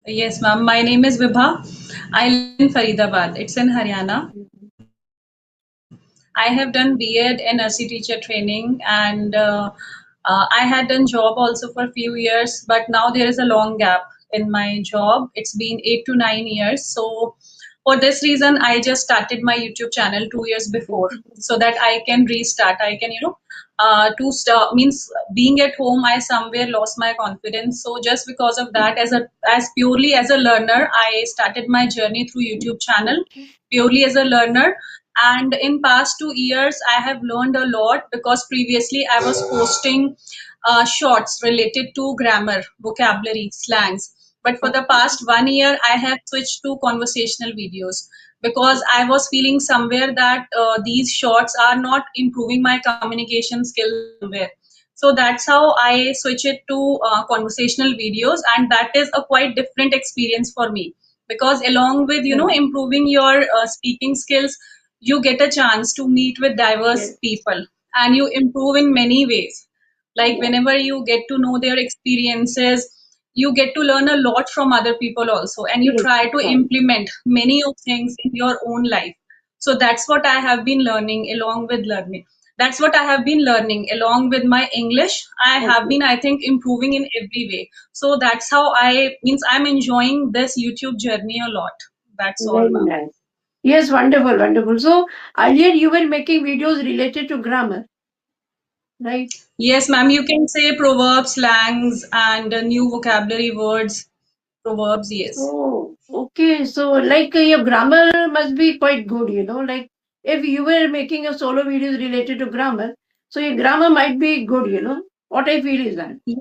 Yes, ma'am. My name is Vibha. I live in Faridabad. It's in Haryana. I have done B.Ed and nursery teacher training, and I had done job also for a few years. But now there is a long gap in my job. It's been 8 to 9 years. So for this reason, I just started my YouTube channel 2 years before, so that I can restart. I can, to start means being at home. I somewhere lost my confidence. So just because of that, as purely as a learner, I started my journey through YouTube channel purely as a learner. And in past 2 years I have learned a lot, because previously I was posting shorts related to grammar, vocabulary, slangs. But for the past 1 year I have switched to conversational videos, because I was feeling somewhere that these shorts are not improving my communication skills somewhere. So that's how I switch it to conversational videos, and that is a quite different experience for me, because along with Yes, improving your speaking skills, you get a chance to meet with diverse yes, people, and you improve in many ways. Like yes, whenever you get to know their experiences, you get to learn a lot from other people also, and you yes, try to right. implement many of things in your own life. So that's what I have been learning along with learning. That's what I have been learning along with my English. I have Okay, been, I think, improving in every way. So that's how I'm enjoying this YouTube journey a lot. That's all, very ma'am. nice. Yes, wonderful, wonderful. So earlier you were making videos related to grammar, right? Yes, ma'am, you can say proverbs, slangs, and new vocabulary words. Proverbs, yes. So, okay, so like your grammar must be quite good, like if you were making a solo videos related to grammar, so your grammar might be good. What I feel is that. Yes,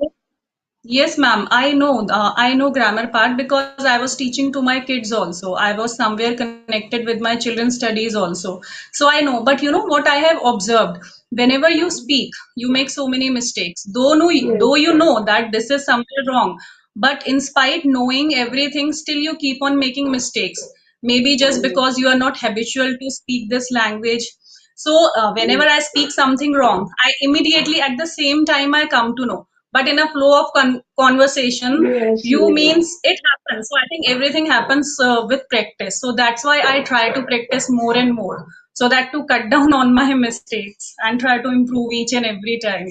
yes, ma'am. I know grammar part, because I was teaching to my kids also. I was somewhere connected with my children's studies also. So I know. But you know what I have observed? Whenever you speak, you make so many mistakes. Yes, Though you know that this is somewhere wrong, but in spite knowing everything, still you keep on making mistakes. Maybe just yes, because you are not habitual to speak this language. So whenever yes, I speak something wrong, I immediately at the same time I come to know. But in a flow of conversation, yes, you yes. means it happens. So I think everything happens with practice. So that's why I try to practice more and more, so that to cut down on my mistakes and try to improve each and every time.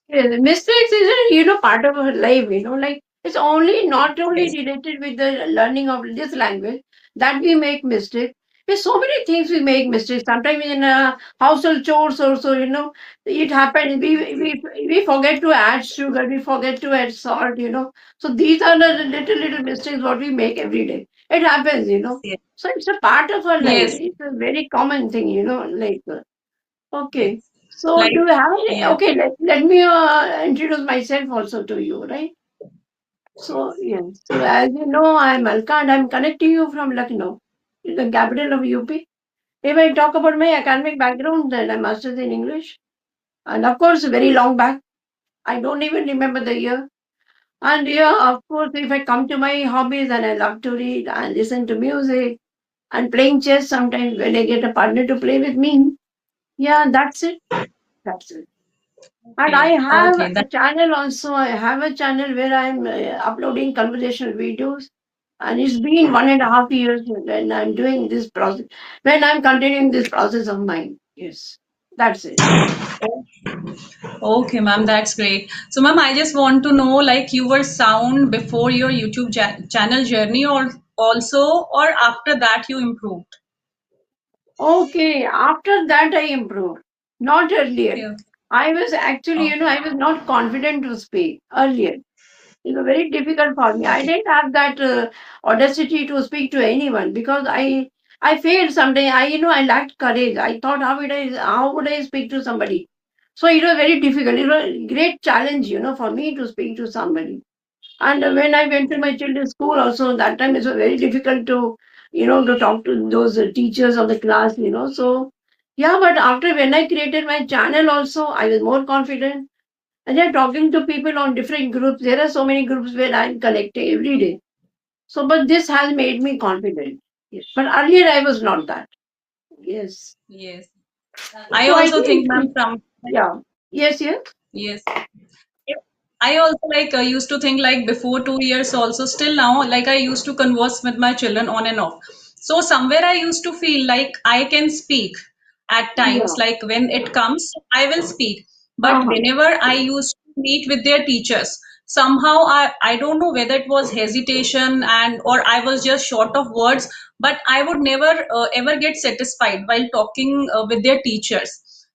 Yes, mistakes is a part of our life, like it's only not only Yes. related with the learning of this language that we make mistakes. There's so many things we make mistakes. Sometimes in household chores also, it happens. We forget to add sugar, we forget to add salt. So these are the little mistakes what we make every day. It happens. Yes. So it's a part of our life. Yes. It's a very common thing. Like okay. Yes. So do Like, you have any? yes. Okay, let me introduce myself also to you, right? So yes. So as you know, I'm Alka and I'm connecting you from Lucknow, the capital of UP. If I talk about my academic background, then I'm master's in English, and of course, very long back. I don't even remember the year. And yeah, of course, if I come to my hobbies, and I love to read and listen to music and playing chess sometimes when I get a partner to play with me. Yeah, that's it. That's it. And I Okay. have Okay. a channel also. I have a channel where I'm uploading conversational videos. And it's been 1.5 years when I'm doing this process, when I'm continuing this process of mine. Yes, that's it. Okay, ma'am, that's great. So, ma'am, I just want to know, like, you were sound before your YouTube channel journey, or also, or after that you improved? Okay, after that I improved, not earlier. Okay, I was actually, okay, I was not confident to speak earlier. It was very difficult for me. I didn't have that audacity to speak to anyone because I failed someday. I lacked courage. I thought how would I speak to somebody? So it was very difficult. It was a great challenge, for me to speak to somebody. And when I went to my children's school, also that time it was very difficult to talk to those teachers of the class. So yeah, but after when I created my channel, also I was more confident and then talking to people on different groups. There are so many groups where I'm connecting every day. So, but this has made me confident. Yes. But earlier I was not that. Yes. yes. I So I also think, think, ma'am, some, yeah. Yes, yes. yes. I also like used to think like before 2 years also still now like I used to converse with my children on and off. So somewhere I used to feel like I can speak at times Yeah. like when it comes I will speak. But Uh-huh. whenever I used to meet with their teachers, somehow I don't know whether it was hesitation and or I was just short of words, but I would never ever get satisfied while talking with their teachers.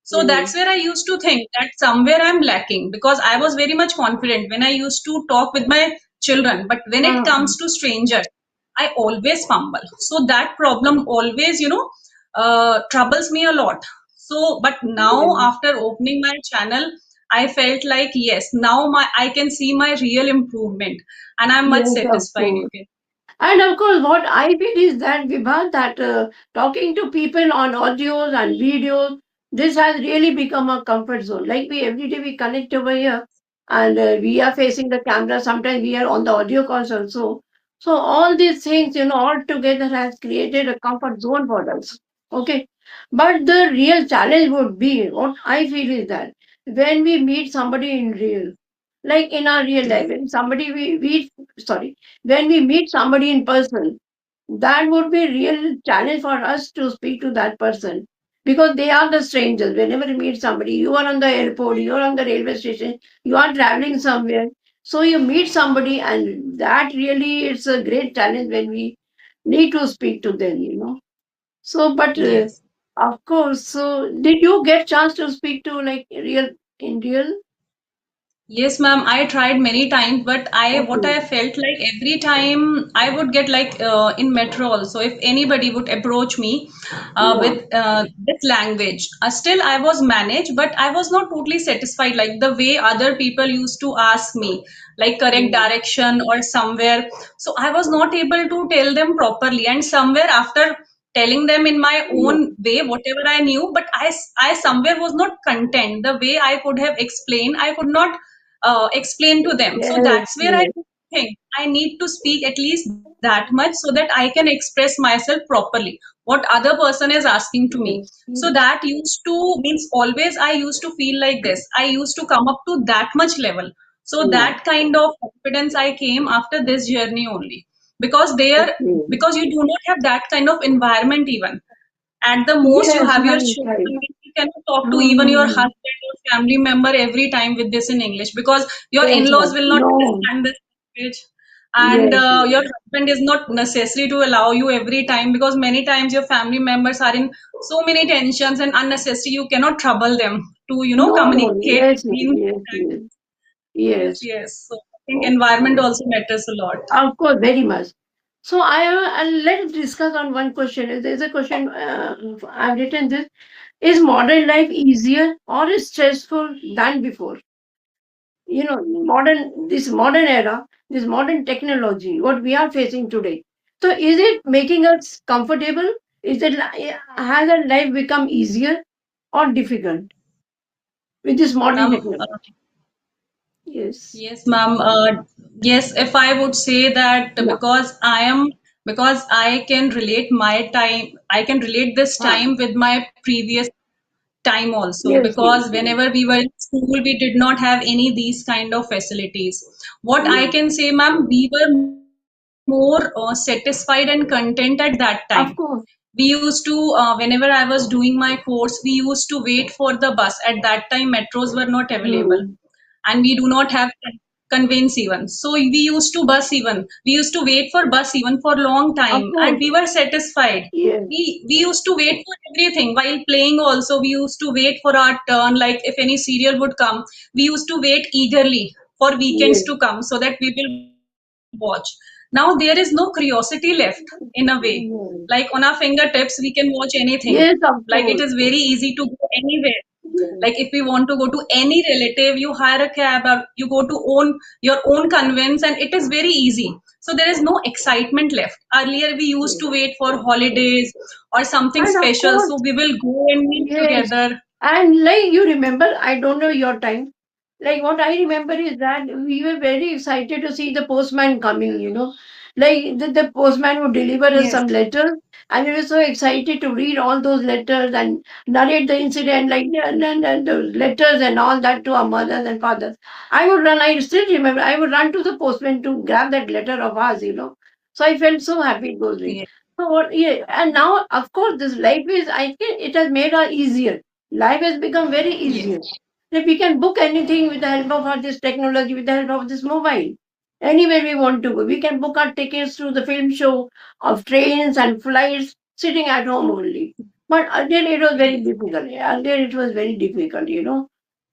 So Mm. that's where I used to think that somewhere I'm lacking because I was very much confident when I used to talk with my children. But when it Uh-huh. comes to strangers, I always fumble. So that problem always, troubles me a lot. So, but now Yeah. after opening my channel, I felt like yes, now I can see my real improvement, and I'm much Yes, of satisfied. You course. can. And of course, what I feel is that Vibha, that talking to people on audios and videos, this has really become a comfort zone. Like we every day we connect over here, and we are facing the camera. Sometimes we are on the audio calls also. So all these things, all together has created a comfort zone for us. Okay, but the real challenge would be what I feel is that when we meet somebody in real, like in our real life, Yes. when somebody we sorry when we meet somebody in person, that would be a real challenge for us to speak to that person because they are the strangers. Whenever you meet somebody, you are on the airport, you are on the railway station, you are traveling somewhere. So you meet somebody, and that really is a great challenge when we need to speak to them. So, but Yes. of course, so did you get chance to speak to like real in real? Yes, ma'am. I tried many times, but I what Okay. I felt like every time I would get like in metro also, if anybody would approach me Yeah. with this language, still I was managed, but I was not totally satisfied. Like the way other people used to ask me, like correct Yeah. direction or somewhere, so I was not able to tell them properly. And somewhere after telling them in my Yeah. own way, whatever I knew, but I somewhere was not content. The way I could have explained, I could not explain to them. So Yes. that's where I Yes. think I need to speak at least that much so that I can express myself properly. What other person is asking to me. Yes. So that used to means always I used to feel like this. I used to come up to that much level. So Yeah. that kind of confidence I came after this journey only. Because there, Okay. because you do not have that kind of environment even. At the most, you Yes, have your right, right. children. You cannot talk to even your Hmm. husband or family member every time with this in English because your Yes, in-laws right. will not No. understand this language, and Yes, your yes. husband is not necessary to allow you every time because many times your family members are in so many tensions and unnecessary. You cannot trouble them to No, no. communicate Yes, yes, between. yes, yes. Yes, Yes. yes. So I think environment Okay. also matters a lot. Of course, very much. So let's discuss on one question. There's a question I've written this. Is modern life easier or is stressful than before? This modern era, this modern technology, what we are facing today. So is it making us comfortable? Has our life become easier or difficult with this modern Ma'am, technology? Yes. yes, ma'am. Yes, if I would say that Yeah. because I can relate my time, I can relate this Huh. time with my previous time also Yes, yes, because yes. whenever we were in school, we did not have any these kind of facilities. What I Yeah. can say, ma'am, we were more satisfied and content at that time. Of We course. used to, whenever I was doing my course, we used to wait for the bus. At that time, metros were not available Mm. and we do not have conveyance even. So we used to bus even. We used to wait for bus even for long Of time and course. we were satisfied. Yes. We used to wait for everything while playing also. We used to wait for our turn. Like if any serial would come, we used to wait eagerly for weekends Yes. to come so that we will watch. Now there is no curiosity left in a way. Like on our Yes. fingertips, we can watch anything. Yes, Like it of is very course. easy to go anywhere. Like Yes. if we want to go to any relative, you hire a cab or you go to own your own conveyance and it is very easy. So there is no excitement left. Earlier we used Yes. to wait for holidays or something And of special, course, so we will go and meet yes. together. And like you remember, I don't know your time. Like what I remember is that we were very excited to see the postman coming. Like the postman would deliver us Yes. some letters, and we were so excited to read all those letters and narrate the incident, like and the letters and all that to our mothers and fathers. I would run. I still remember. I would run to the postman to grab that letter of ours. So I felt so happy those days. Yes. So what? Yeah, and now of course this life is. I think it has made us easier. Life has become very easier. Yes. That we can book anything with the help of our this technology, with the help of this mobile. Anywhere we want to go, we can book our tickets to the film show of trains and flights sitting at home only. But earlier it was very Yes. difficult. Earlier it was very difficult.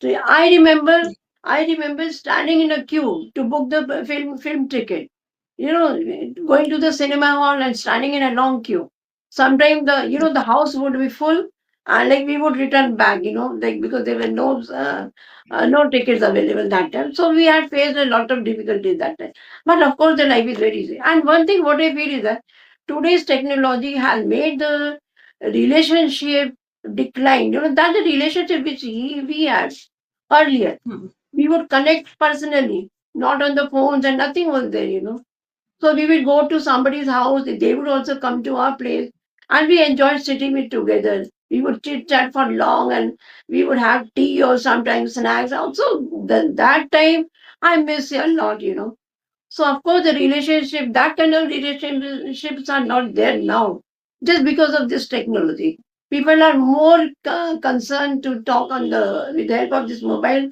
So I remember standing in a queue to book the film ticket. Going to the cinema hall and standing in a long queue. Sometimes the house would be full, and like we would return back, like because there were no tickets available that time. So we had faced a lot of difficulties that time. But of course, the life is very easy. And one thing what I feel is that today's technology has made the relationship decline. That the relationship which we had earlier, Hmm. we would connect personally, not on the phones, and nothing was there. So we would go to somebody's house, they would also come to our place, and we enjoyed sitting with together. We would chit chat for long, and we would have tea or sometimes snacks. Also, that time I miss a lot. So of course, the relationship, that kind of relationships are not there now, just because of this technology. People are more concerned to talk on the with the help of this mobile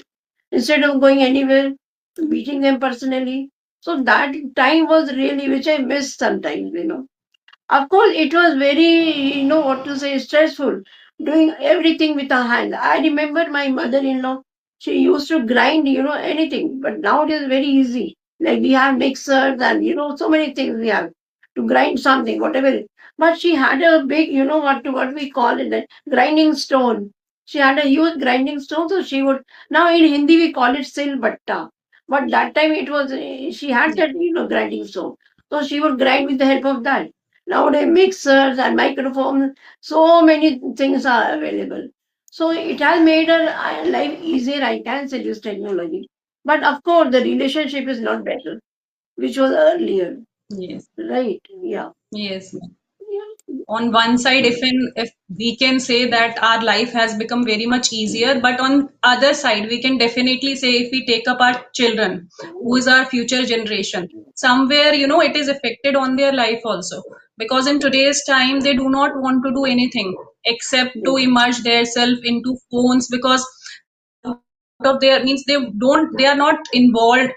instead of going anywhere, meeting them personally. So that time was really which I miss sometimes. Of course, it was very, what to say, stressful, doing everything with her hand. I remember my mother-in-law, she used to grind, anything, but now it is very easy. Like we have mixers and, so many things we have to grind something, whatever. But she had a big, what we call it, that grinding stone. She had a huge grinding stone, so she would, now in Hindi we call it silbatta. But that time it was, she had Yes. that, grinding stone. So she would grind with the help of that. Nowadays, mixers and microphones, so many things are available. So it has made our life easier, I can say, this technology. But of course, the relationship is not better, which was earlier, Yes. right? Yeah. Yes. Yeah. On one side, if we can say that our life has become very much easier, but on other side we can definitely say, if we take up our children, who is our future generation, somewhere it is affected on their life also, because in today's time they do not want to do anything except to Yeah. immerse themselves into phones, because out of their means they are not involved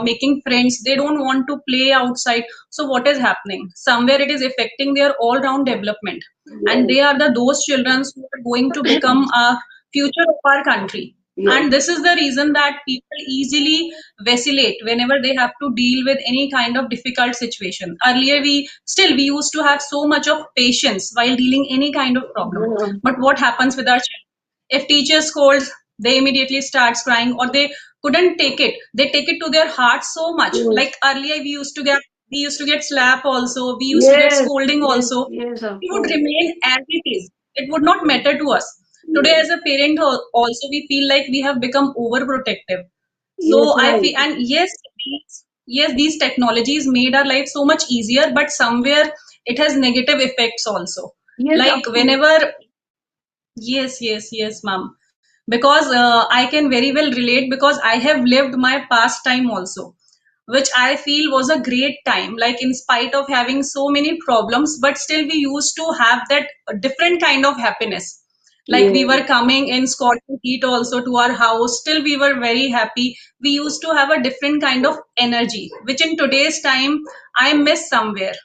making friends, they don't want to play outside. So what is happening, somewhere it is affecting their all round development, and Yes. they are those children who are going to become a future of our country. Yes. And this is the reason that people easily vacillate whenever they have to deal with any kind of difficult situation. Earlier we used to have so much of patience while dealing any kind of problem, Yeah. but what happens with our children, if teacher scolds, they immediately starts crying, or they couldn't take it, they take it to their heart so much. Yes. Like earlier we used to get slap also, we used to get Yes. scolding Yes. also, Yes. Of it would course. remain as it is, it would not matter to us. Today Yes. as a parent also we feel like we have become overprotective. So Yes. I Right. feel, and yes, these technologies made our life so much easier, but somewhere it has negative effects also. Yes. Of Like course. whenever, yes, ma'am. Because I can very well relate, because I have lived my past time also, which I feel was a great time. Like in spite of having so many problems, but still we used to have that different kind of happiness. Like we Yes. were coming in scorching heat also to our house, still we were very happy. We used to have a different kind of energy, which in today's time I miss somewhere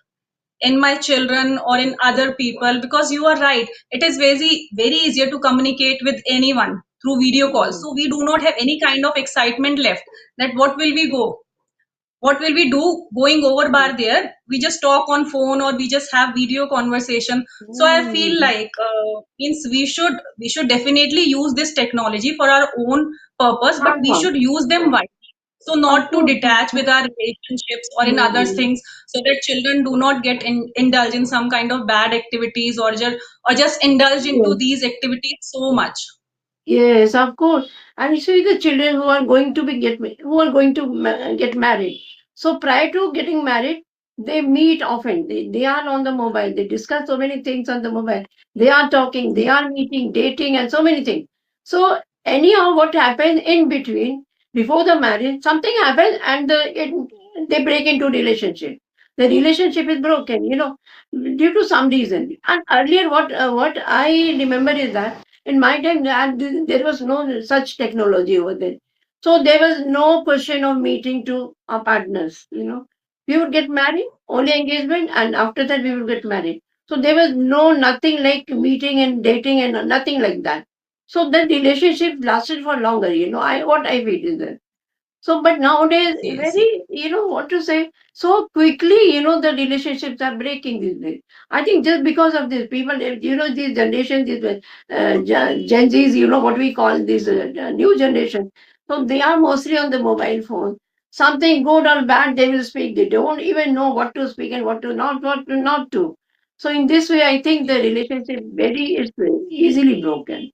in my children or in other people, because you are right, it is very easier to communicate with anyone through video calls, so we do not have any kind of excitement left, that what will we do going over bar there, we just talk on phone or we just have video conversation. So I feel Mm. like means we should definitely use this technology for our own purpose, but we Uh-huh. should use them wisely, so Of not to course. detach with our relationships or in other Mm. things, so that children do not get indulge in some kind of bad activities, or just indulge into Yes. these activities so much. Yes, of course. And you see the children who are going to get married. So prior to getting married, They meet often. They are on the mobile. They discuss so many things on the mobile. They are talking, they are meeting, dating, and so many things. So, anyhow, what happened in between, before the marriage, something happened and they break into relationship. The relationship is broken, due to some reason. And earlier, what I remember is that in my time, there was no such technology over there. So, there was no question of meeting to our partners. We would get married, only engagement, and after that we would get married. So there was no nothing like meeting and dating and nothing like that. So the relationship lasted for longer. I what I feel is that. So, but nowadays, Yes, very, what to say, so quickly, the relationships are breaking these days. I think just because of this, people, these generations, these Gen Zs, what we call this new generation. So they are mostly on the mobile phone. Something good or bad, they will speak. They don't even know what to speak and what to not to. So in this way, I think the relationship very is easily broken.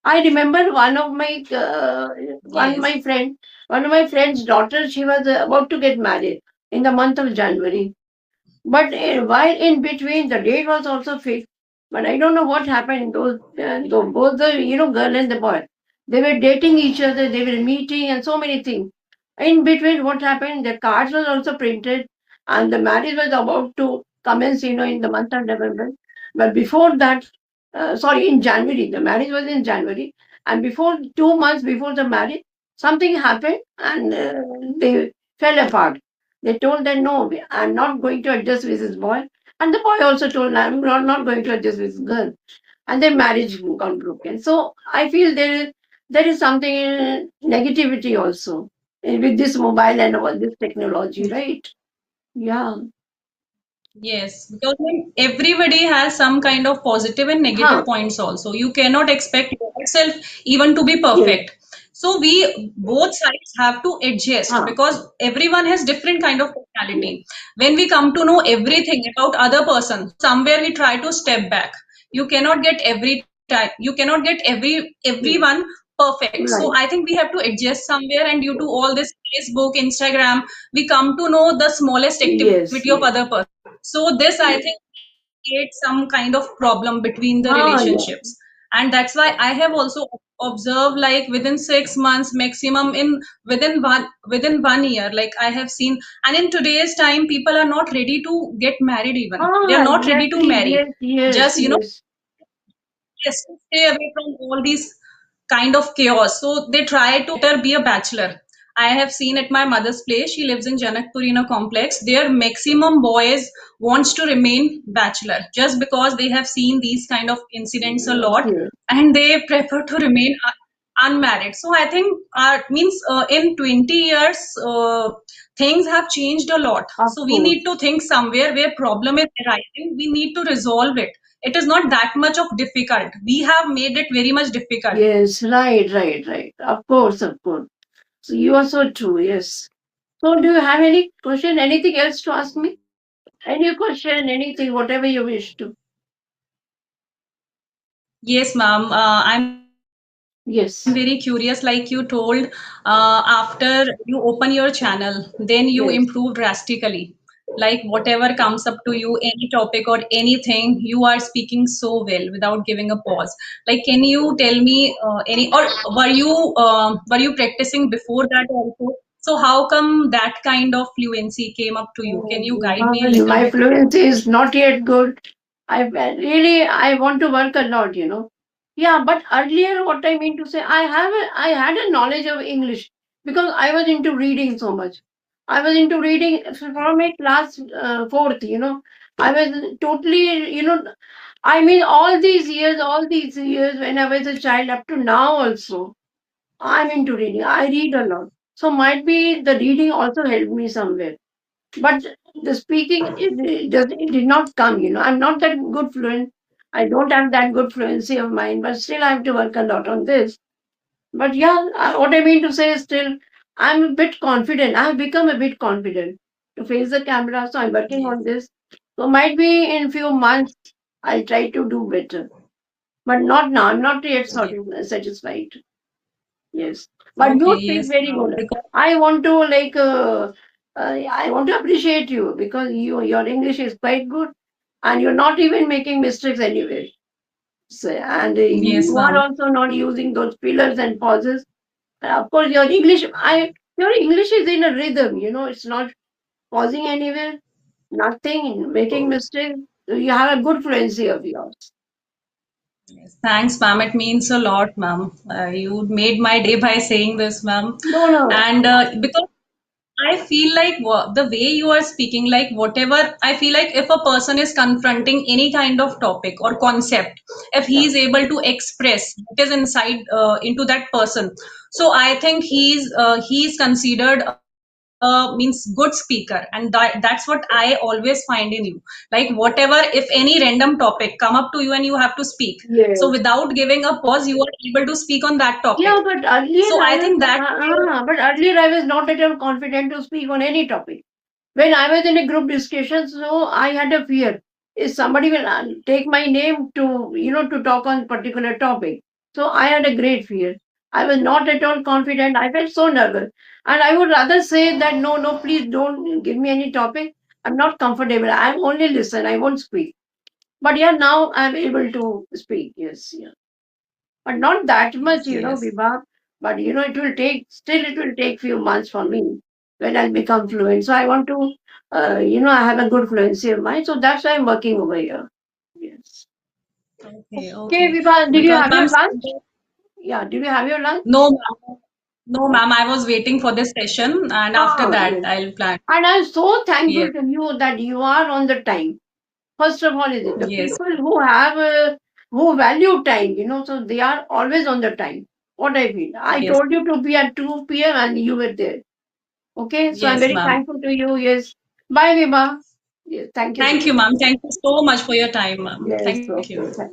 I remember yes, one of my friend's daughter. She was about to get married in the month of January. But while in between, the date was also fixed. But I don't know what happened. Both the girl and the boy, they were dating each other. They were meeting and so many things. In between, what happened? The cards was also printed, and the marriage was about to commence. In the month of November. But before that, sorry, in January, the marriage was in January, and before 2 months before the marriage, something happened, and they fell apart. They told that no, I'm not going to adjust with this boy. And the boy also told, I'm not going to adjust with this girl. And their marriage got broken. So I feel there is something negativity also with this mobile and all this technology, right? Yeah. yes. Because like, everybody has some kind of positive and Huh. negative points also. You cannot expect yourself even to be Yes. perfect. So we both sides have to adjust Huh. because everyone has different kind of Yes. personality. When we come to know everything about other person, so somewhere we try to step back. You cannot get every time. You cannot get Yes. everyone perfect. So Right. I think we have to adjust somewhere. And due to all this Facebook, Instagram, we come to know the smallest Yes. activity of Yes. other person. So this I Yes. think creates some kind of problem between the Ah, yeah. relationships. And that's why I have also observed like within 6 months maximum in within one year, like I have seen. And in today's time people are not ready to get married, even they are Ah, not ready to exactly. marry, Yes. Yes. just Yes. yes, to stay away from all these kind of chaos. So they try to better be a bachelor. I have seen at my mother's place, she lives in Janakpur in a complex. Their maximum boys wants to remain bachelor just because they have seen these kind of incidents a Yes. lot, Yes. and they prefer to remain unmarried. So I think means in 20 years things have changed a lot. Of So we course. need to think somewhere where problem is arising, we need to resolve it. It is not that much of difficult. We have made it very much difficult. Yes. Right. Right. Right. Of course. Of course. So you are so true. Yes. So do you have any question? Anything else to ask me? Any question? Anything? Whatever you wish to. Yes, ma'am. I'm very curious. Like you Yes. told, after you open your channel, then you improve Yes. drastically. Like whatever comes up to you, any topic or anything, you are speaking so well without giving a pause. Like, can you tell me any, or were you practicing before that also? So how come that kind of fluency came up to you? Can you guide me a little My bit? fluency is not yet good. I want to work a lot. Yeah, but earlier, what I mean to say, I had a knowledge of English because I was into reading so much. I was into reading from my class fourth. I was totally. I mean, all these years when I was a child up to now also, I'm into reading. I read a lot. So might be the reading also helped me somewhere, but the speaking it did not come. I'm not that good fluent. I don't have that good fluency of mine, but still I have to work a lot on this. But yeah, what I mean to say is still I'm a bit confident. I have become a bit confident to face the camera, so I'm working Yes. on this. So might be in few months I'll try to do better, but not now. I'm not yet Yes. satisfied. Yes, but Okay. you speak Yes, very ma'am. good. Because I want to like I want to appreciate you because your English is quite good and you're not even making mistakes anywhere. So, and Yes, you are ma'am. also not using those fillers and pauses. Of course, your English is in a rhythm. It's not pausing anywhere, nothing, making mistakes. So you have a good fluency of yours. Yes. Thanks, ma'am. It means a lot, ma'am. You made my day by saying this, ma'am. No, no. And because I feel like the way you are speaking, like whatever, I feel like if a person is confronting any kind of topic or concept, if he Yeah. is able to express what is inside into that person, so I think he's considered means good speaker, and that's what I always find in you. Like whatever, if any random topic come up to you and you have to speak, so Yes. without giving a pause, you are able to speak on that topic. Yeah, So I think that. but earlier I was not at all confident to speak on any topic. When I was in a group discussion, so I had a fear. If somebody will take my name to talk on particular topic. So I had a great fear. I was not at all confident. I felt so nervous. And I would rather say that no, no, please don't give me any topic. I'm not comfortable. I only listen. I won't speak. But yeah, now I'm able to speak. Yes, yeah. But not that much, Yes, yes. Vibha. But it will take few months for me when I become fluent. So I want to, I have a good fluency of mine. So that's why I'm working over here. Yes. Okay, Okay, okay. Vibha, did you Because have ma'am, your lunch? Yeah, did you have your lunch? no, ma'am. No, Oh, ma'am. I was waiting for this session, and after that, yes. I'll plan. And I'm so thankful Yes, to you that you are on the time. First of all, is it the yes, people who value time, so they are always on the time. What I feel. I yes, told you to be at 2 p.m. and you were there. Okay, so I'm yes, very ma'am. thankful to you. Yes. Bye, Vibha. Yes, thank you so Thank you, much. ma'am. Thank you so much for your time, ma'am. Yes, Thank you. okay.